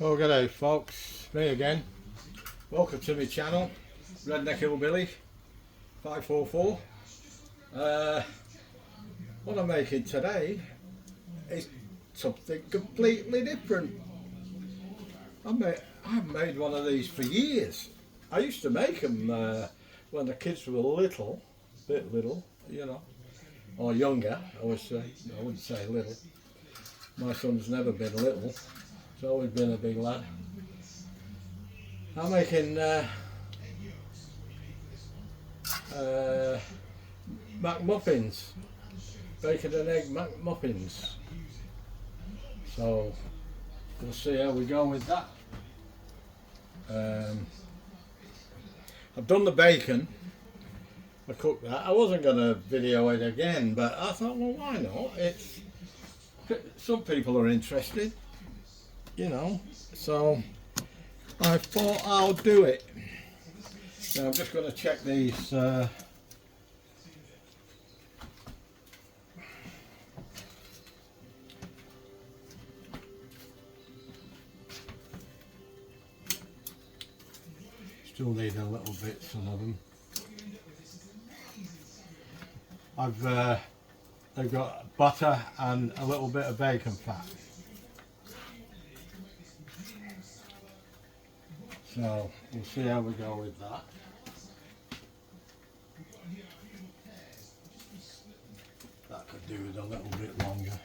Oh, g'day folks, me again. Welcome to my channel, Redneck Hillbilly 544. What I'm making today is something completely different. I haven't made one of these for years. I used to make them when the kids were little, bit little, you know, or younger. I wouldn't say little. My son's never been little. He's always been a big lad. I'm making McMuffins, bacon and egg McMuffins. So we'll see how we go with that. I've done the bacon. I cooked that. I wasn't going to video it again, but I thought, well, why not? Some people are interested, you know. So I thought I'll do it. Now I'm just going to check these. Still need a little bit, some of them. They've got butter and a little bit of bacon fat. So we'll see how we go with that. That could do with a little bit longer.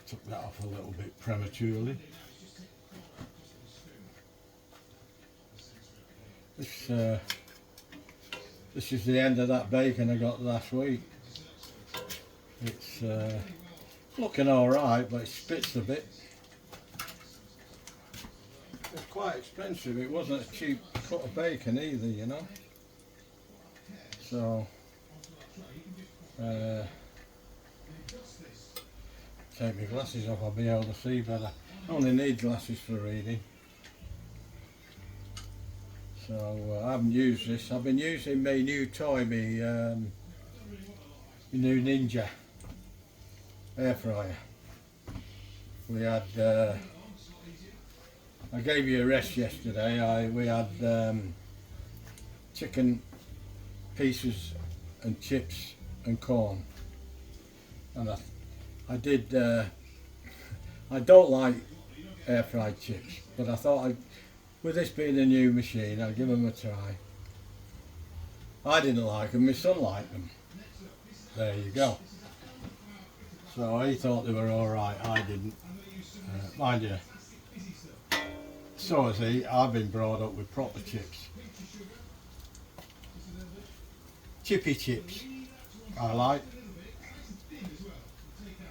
Took that off a little bit prematurely. This is the end of that bacon I got last week. It's looking alright, but it spits a bit. It's quite expensive. It wasn't a cheap cut of bacon either, you know. So take my glasses off, I'll be able to see better. I only need glasses for reading. So I haven't used this. I've been using my new toy, my new Ninja air fryer. We had I gave you a rest yesterday. We had chicken pieces and chips and corn, and I did. I don't like air fried chips, but I thought with this being a new machine, I'd give them a try. I didn't like them. My son liked them. There you go. So he thought they were all right. I didn't. Mind you. So has he. I've been brought up with proper chips. Chippy chips I like.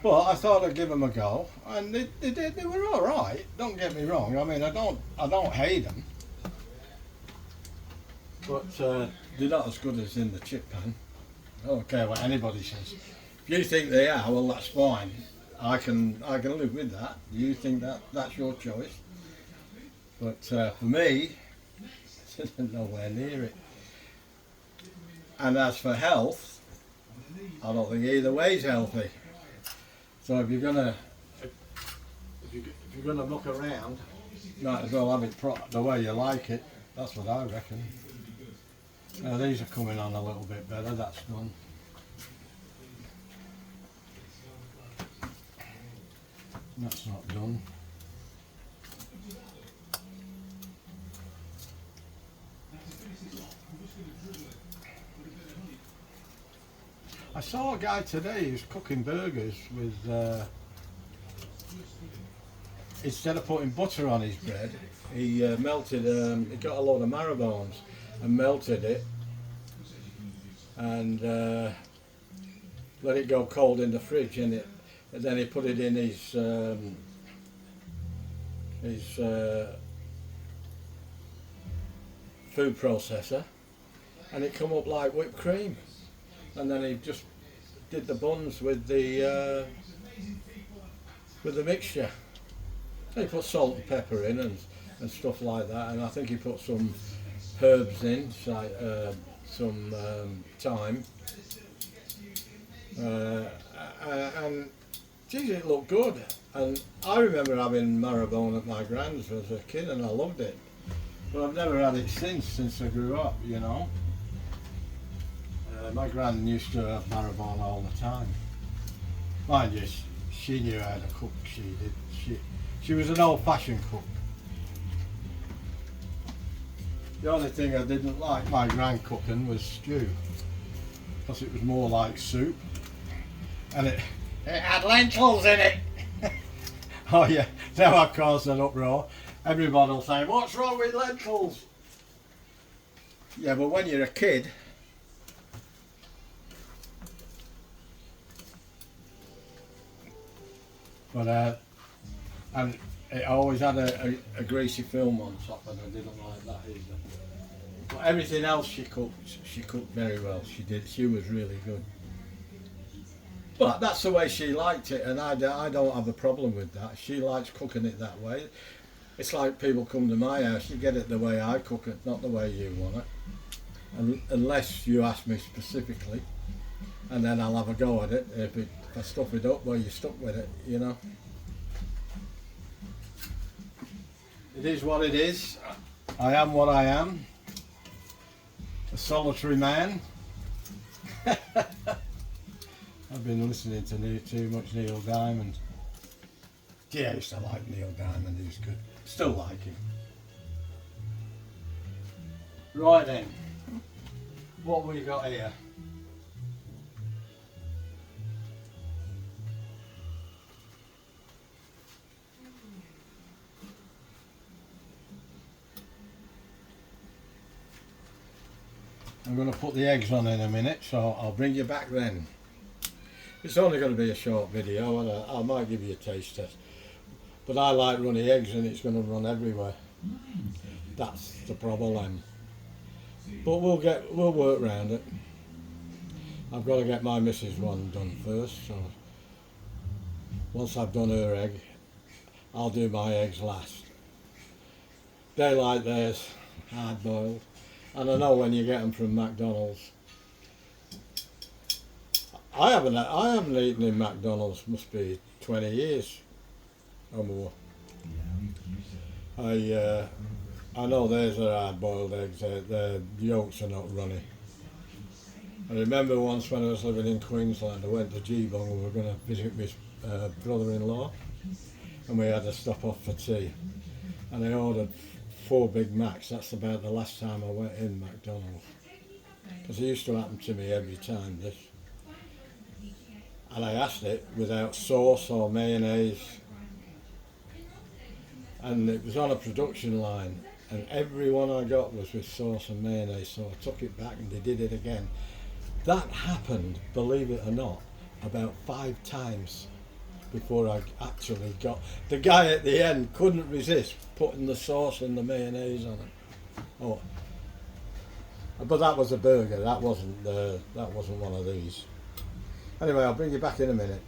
But I thought I'd give them a go, and they were all right. Don't get me wrong. I mean, I don't hate them, but they're not as good as in the chip pan. I don't care what anybody says. If you think they are, well, that's fine. I can live with that. You think that's your choice. But for me, nowhere near it. And as for health, I don't think either way is healthy. So if you're gonna look around, might as well have it the way you like it. That's what I reckon. Now these are coming on a little bit better. That's done. That's not done. I saw a guy today who's cooking burgers with, instead of putting butter on his bread, he melted, he got a load of marrow bones and melted it and let it go cold in the fridge, and then he put it in his food processor, and it come up like whipped cream. And then he just did the buns with the mixture. He put salt and pepper in and stuff like that, and I think he put some herbs in, like some thyme, and geez, it looked good. And I remember having marrowbone at my grand's as a kid, and I loved it. But I've never had it since I grew up, you know. My gran used to have marrowbone all the time. Mind you, she knew how to cook, she did. She was an old-fashioned cook. The only thing I didn't like my gran cooking was stew, because it was more like soup, and it had lentils in it. Oh yeah, now I caused an uproar. Everybody will say, what's wrong with lentils? Yeah, but when you're a kid, and it always had a greasy film on top, and I didn't like that either. But everything else she cooked very well. She was really good. But that's the way she liked it, and I don't have a problem with that. She likes cooking it that way. It's like people come to my house, you get it the way I cook it, not the way you want it. Unless you ask me specifically, and then I'll have a go at it. If I stuff it up, well, you're stuck with it, you know. It is what it is. I am what I am. A solitary man. I've been listening to too much Neil Diamond. Yeah, I used to like Neil Diamond, he was good. Still like him. Right then, what have we got here? I'm going to put the eggs on in a minute, so I'll bring you back then. It's only going to be a short video, and I might give you a taste test. But I like runny eggs, and it's going to run everywhere. That's the problem. But we'll work around it. I've got to get my missus one done first, so once I've done her egg, I'll do my eggs last. They like theirs hard boiled, and I know when you get them from McDonald's. I haven't eaten in McDonald's, must be 20 years or more. I know theirs are hard boiled eggs, their yolks are not runny. I remember once when I was living in Queensland, I went to Geelong and we were going to visit my brother-in-law, and we had to stop off for tea, and I ordered 4 Big Macs. That's about the last time I went in McDonald's, because it used to happen to me every time this. And I asked it without sauce or mayonnaise, and it was on a production line, and every one I got was with sauce and mayonnaise, so I took it back and they did it again. That happened, believe it or not, about 5 times before I actually got. The guy at the end couldn't resist putting the sauce and the mayonnaise on it. Oh, but that was a burger. That wasn't one of these. Anyway, I'll bring you back in a minute.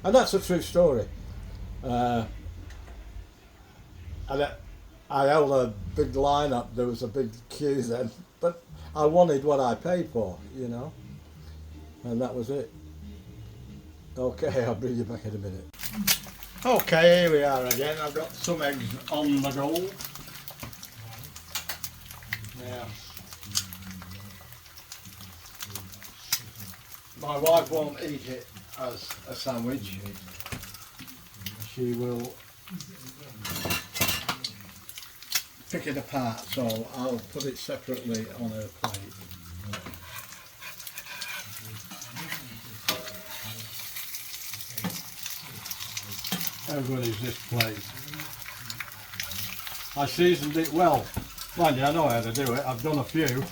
And that's a true story. And I held a big line up, there was a big queue then, but I wanted what I paid for, you know, and that was it. Okay, I'll bring you back in a minute. Okay, here we are again. I've got some eggs on the go. Now, my wife won't eat it as a sandwich. She will pick it apart, so I'll put it separately on her plate. How good is this plate? I seasoned it well. Mind you, I know how to do it. I've done a few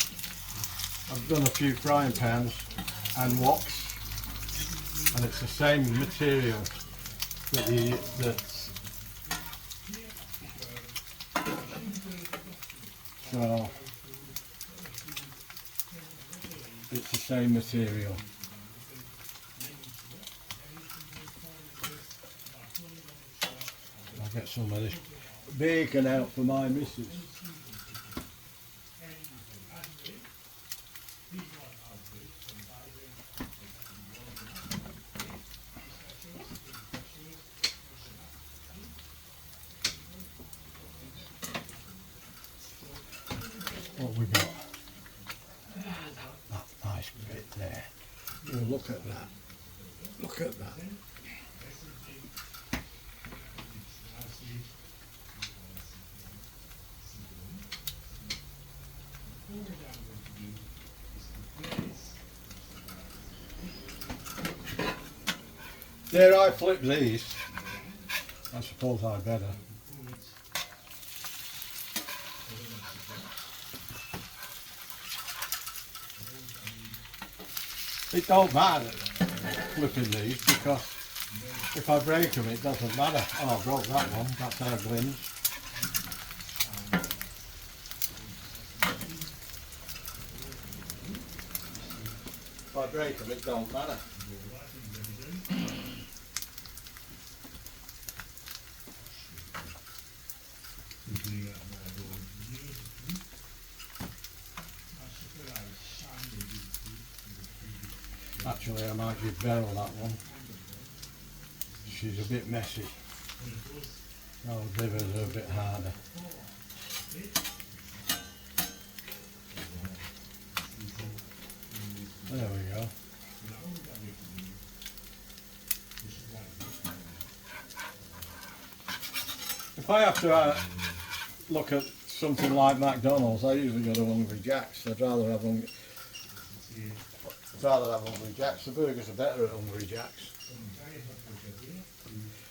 frying pans and woks, and it's the same material so it's the same material. I'll get some of this bacon out for my missus. what we got? That nice bit there. Oh, look at that. Look at that. Dare I flip these? I suppose I better. It don't matter flipping these because if I break them it doesn't matter. Oh, I broke that one, that's our glins. If I break them it don't matter. Actually, I might give Beryl that one. She's a bit messy. Those livers are a bit harder. There we go. If I have to look at something like McDonald's, I usually go to Hungry Jack's. I'd rather have Hungry Jack's. The burgers are better at Hungry Jack's.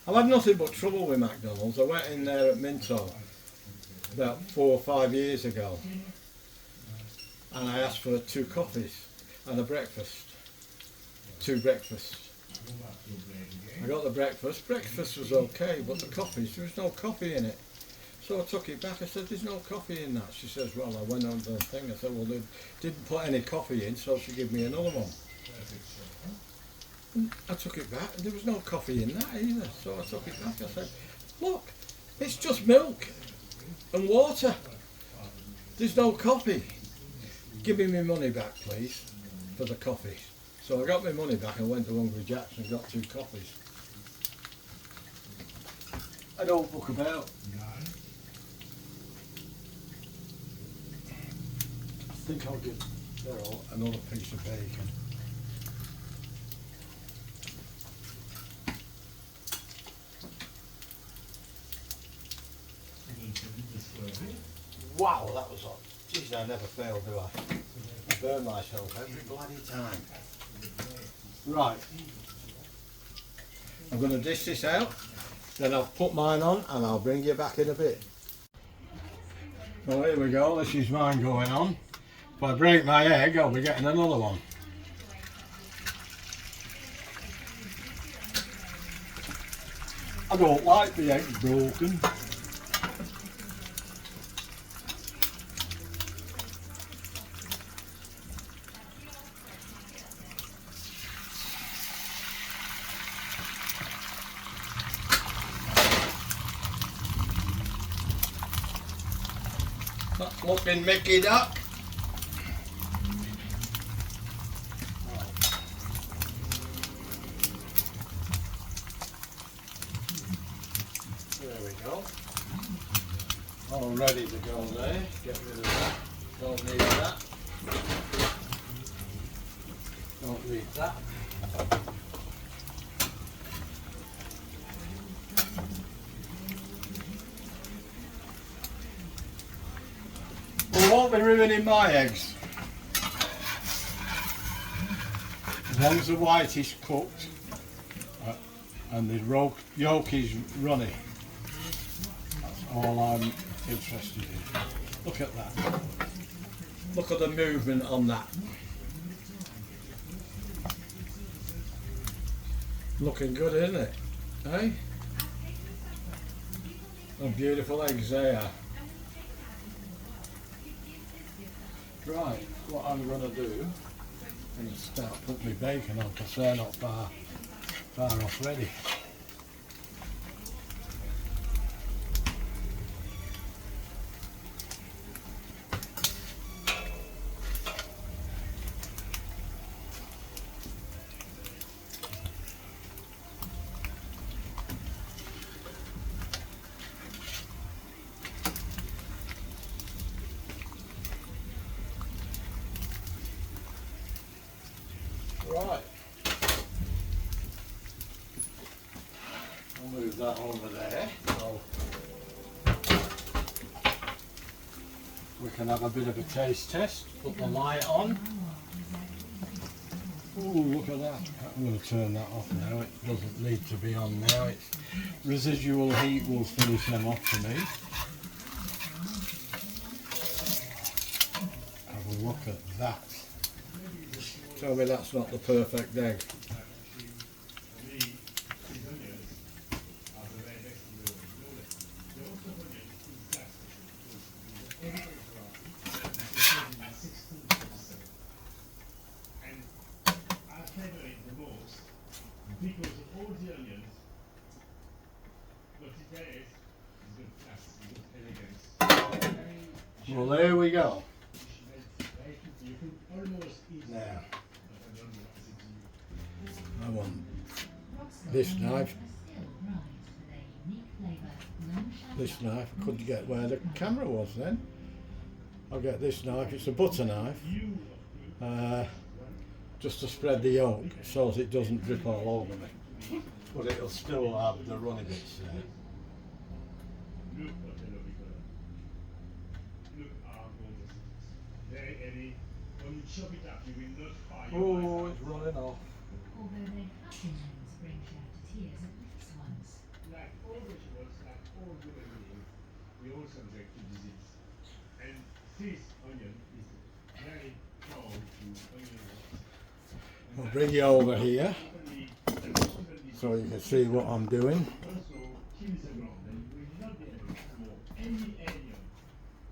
I've had nothing but trouble with McDonald's. I went in there at Minto about 4 or 5 years ago and I asked for 2 coffees and a breakfast. 2 breakfasts. I got the breakfast. Breakfast was okay, but the coffees, there was no coffee in it. So I took it back. I said, there's no coffee in that. She says, well, I went on to the thing. I said, well, they didn't put any coffee in, so she gave me another one. And I took it back, and there was no coffee in that either. So I took it back. I said, look, it's just milk and water. There's no coffee. Give me my money back, please, for the coffee. So I got my money back and went to Hungry Jack's and got 2 coffees. I don't book about. I think I'll give Beryl another piece of bacon. Wow, that was hot. Jeez, I never fail, do I? I burn myself every bloody time. Right. I'm going to dish this out, then I'll put mine on and I'll bring you back in a bit. Well, here we go, this is mine going on. If I break my egg, I'll be getting another one. I don't like the eggs broken. That's looking Mickey Duck. There we go. All ready to go there. Get rid of that. Don't need that. Don't need that. We won't be ruining my eggs. As long as the white is cooked and the yolk is runny. That's all I'm interested in. Look at that. Look at the movement on that. Looking good, isn't it? Eh? And beautiful eggs there. Right, what I'm going to do is start putting my bacon on because they're not far off ready. can have a bit of a taste test. Put the light on. Oh, look at that. I'm going to turn that off now. It doesn't need to be on now. It's residual heat will finish them off for me. Have a look at that. Tell me that's not the perfect egg. Well, there we go. Now, I want this knife. This knife, I couldn't get where the camera was then. I'll get this knife, it's a butter knife, just to spread the yolk so that it doesn't drip all over me. But it'll still have the runny bits there. Oh, it's running off. Although they have been known to bring out to tears at least once. Like all vegetables, like all human beings, we all subject to disease. And this onion is very prone to onion rot. I'll bring you over here so you can see what I'm doing. Also kills the ground, and we will not be able to grow any onion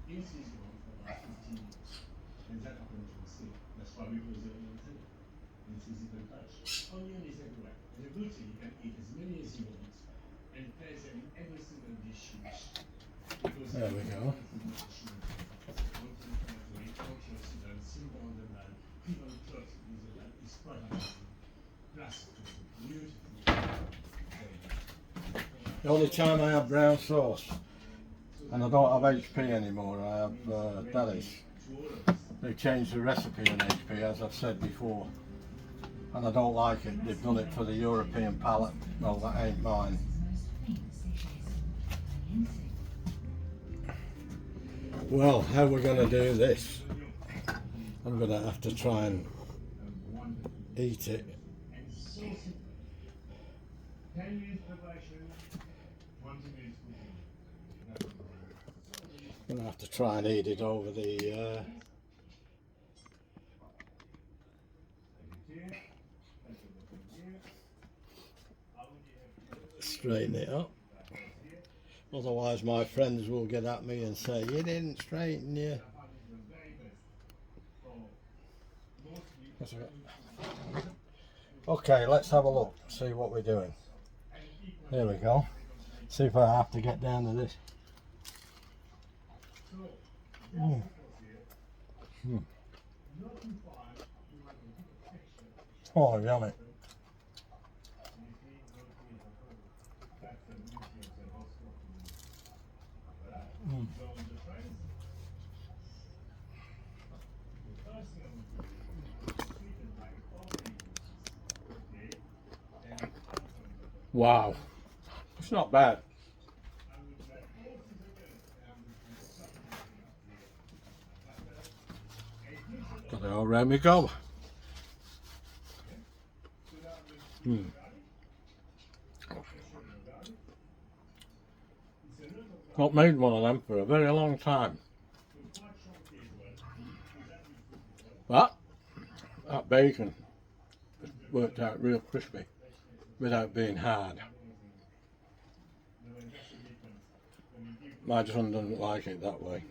in this ground for about 15 years. And that happens to the sea. That's why we close the onion today. And this is even touch. Onion is everywhere. And the good thing, you can eat as many as you want and place them in every single dish you wish. There we go. The only time I have brown sauce, and I don't have HP anymore, I have Daddy's. They changed the recipe in HP, as I've said before, and I don't like it. They've done it for the European palate. Well, that ain't mine. Well, how we're going to do this? I'm going to have to try and eat it. I'm going to have to try and eat it over the straighten it up. Otherwise my friends will get at me and say, you didn't straighten you. Okay, let's have a look, see what we're doing. There we go. See if I have to get down to this. Oh, yummy. Wow, it's not bad. Got it all round me go. Not made one of them for a very long time. But that bacon worked out real crispy without being hard. My son doesn't like it that way.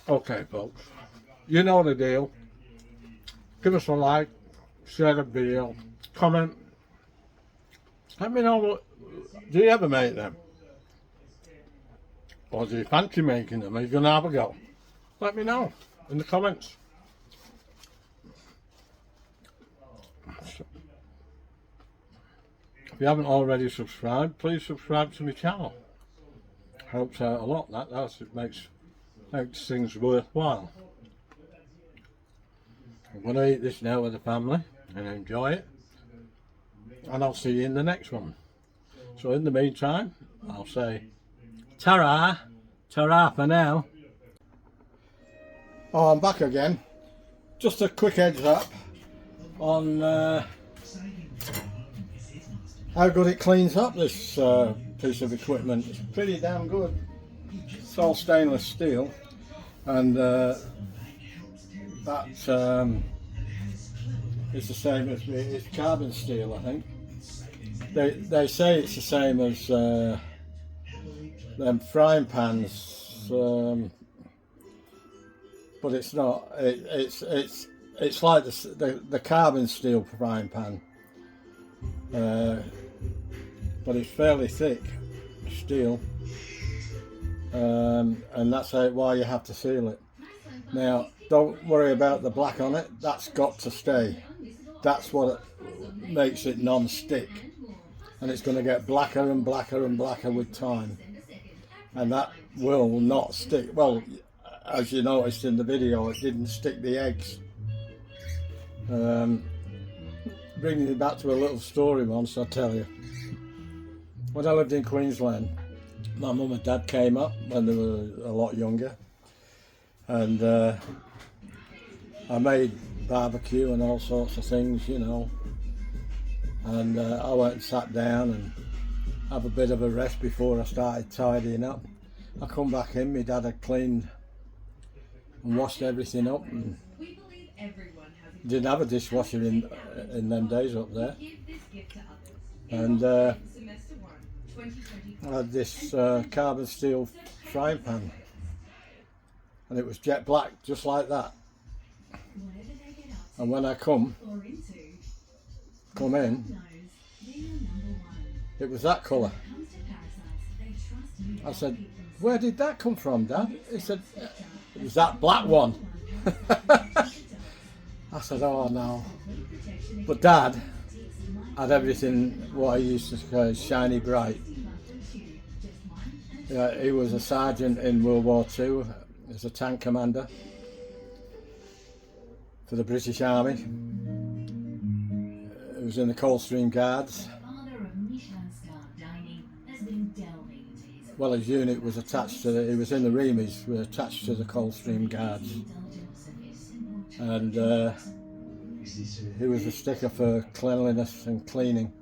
Okay folks, you know the deal. Give us a like, share the video, comment. Let me know, what do you ever make them? Or do you fancy making them? Are you going to have a go? Let me know in the comments. If you haven't already subscribed, please subscribe to my channel. Helps out a lot, that does. It makes makes things worthwhile. I'm going to eat this now with the family and enjoy it, and I'll see you in the next one. So in the meantime, I'll say ta-ra, ta-ra for now. Oh, I'm back again. Just a quick heads up on how good it cleans up, this piece of equipment. It's pretty damn good. It's all stainless steel, and that it's the same as it's carbon steel, I think. They say it's the same as them frying pans, but it's not. It's like the carbon steel frying pan, but it's fairly thick steel, and that's why you have to seal it. Now, don't worry about the black on it. That's got to stay. That's what makes it non-stick, and it's going to get blacker and blacker and blacker with time, and that will not stick. Well, as you noticed in the video, it didn't stick the eggs. Bringing me back to a little story once, I'll tell you. When I lived in Queensland, my mum and dad came up when they were a lot younger, and I made barbecue and all sorts of things, you know, and I went and sat down and have a bit of a rest before I started tidying up. I come back in, my dad had cleaned and washed everything up, and didn't have a dishwasher in them days up there, and I had this carbon steel frying pan, and it was jet black, just like that. And when I come in, it was that colour. I said, "Where did that come from, Dad?" He said, "It was that black one." I said, "Oh no." But Dad had everything what he used to call shiny bright. Yeah, he was a sergeant in World War II. He was a tank commander for the British Army. He was in the Coldstream Guards. Well, his unit was attached to he was in the Remies, was attached to the Coldstream Guards. And he was a sticker for cleanliness and cleaning.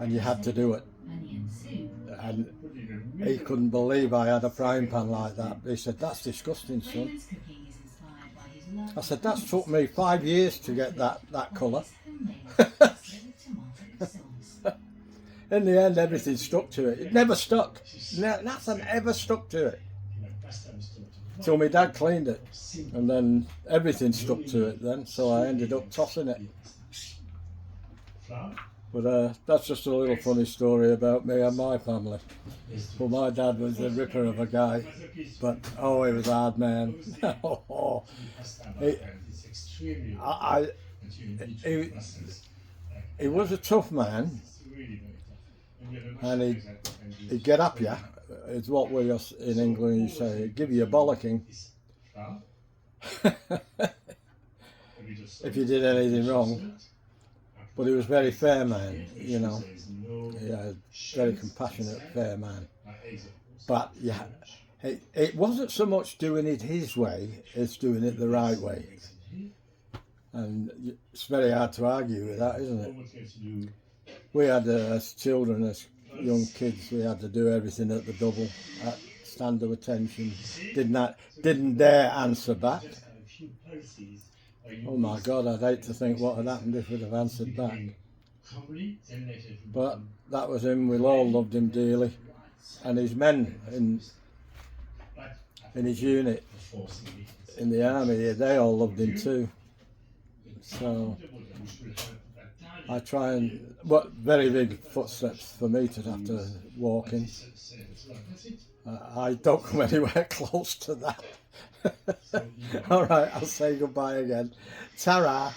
And you had to do it. And he couldn't believe I had a frying pan like that. He said, "That's disgusting, son." I said, "That's took me 5 years to get that colour." In the end, everything stuck to it. It never stuck. Nothing ever stuck to it. Till my dad cleaned it. And then everything stuck to it then, so I ended up tossing it. But that's just a little funny story about me and my family. Well, my dad was a ripper of a guy, but oh, he was a hard man. He was a tough man, and he'd get up you. It's what we in England you say, he'd give you a bollocking if you did anything wrong. But he was a very fair man, you know. Yeah, very compassionate, fair man. But yeah, it wasn't so much doing it his way as doing it the right way. And it's very hard to argue with that, isn't it? We had, as children, as young kids, we had to do everything at the double, at stand to attention. Didn't dare answer back. Oh my God, I'd hate to think what had happened if we'd have answered back. But that was him. We all loved him dearly, and his men in his unit in the army, they all loved him too. So I try and, very big footsteps for me to have to walk in. I don't come anywhere close to that. All right, I'll say goodbye again. Ta-ra.